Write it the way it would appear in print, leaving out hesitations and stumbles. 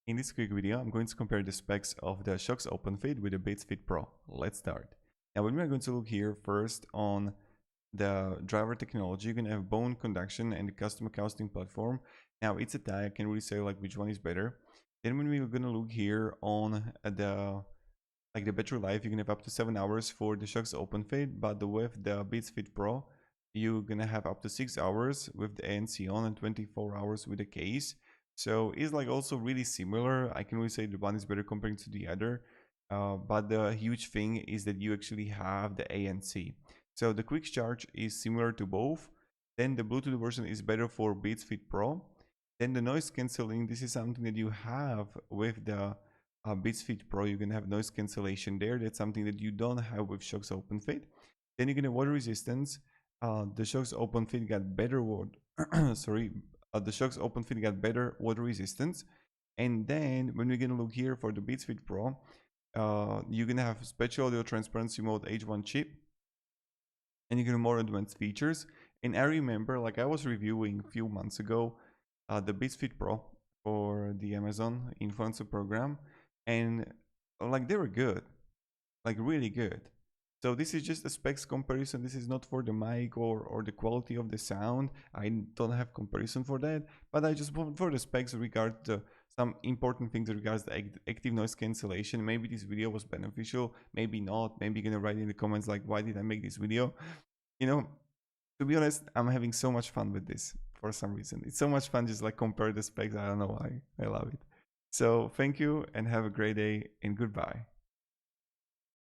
In this quick video, I'm going to compare the specs of the Shokz OpenFit with the Beats Fit Pro. Let's start. Now, when we're going to look here first on the driver technology, you're going to have bone conduction and the custom acoustic platform. Now, it's a tie. I can't really say like which one is better. Then when we're going to look here on the battery life, you're going to have up to 7 hours for the Shokz OpenFit, but with the Beats Fit Pro, you're going to have up to 6 hours with the ANC on and 24 hours with the case. So it's like also really similar. I can really say the one is better compared to the other. But the huge thing is that you actually have the ANC. So the quick charge is similar to both. Then the Bluetooth version is better for Beats Fit Pro. Then the noise cancelling, this is something that you have with the Beats Fit Pro. You're going to have noise cancellation there. That's something that you don't have with Shokz OpenFit. Then you're going to have water resistance. The Shokz OpenFit got better the Shokz OpenFit got better water resistance. And then when we're going to look here for the Beats Fit Pro, you're going to have spatial audio transparency mode H1 chip, and you're going to have more advanced features. And I remember, like I was reviewing a few months ago, the Beats Fit Pro for the Amazon influencer program, and like they were good, like really good. So this is just a specs comparison. This is not for the mic or the quality of the sound. I don't have comparison for that, but I just want for the specs regard to some important things regards the active noise cancellation. Maybe this video was beneficial, maybe not. Maybe you're gonna write in the comments like, why did I make this video? You know, to be honest, I'm having so much fun with this for some reason. It's so much fun just like compare the specs. I don't know why. I love it. So thank you and have a great day and goodbye.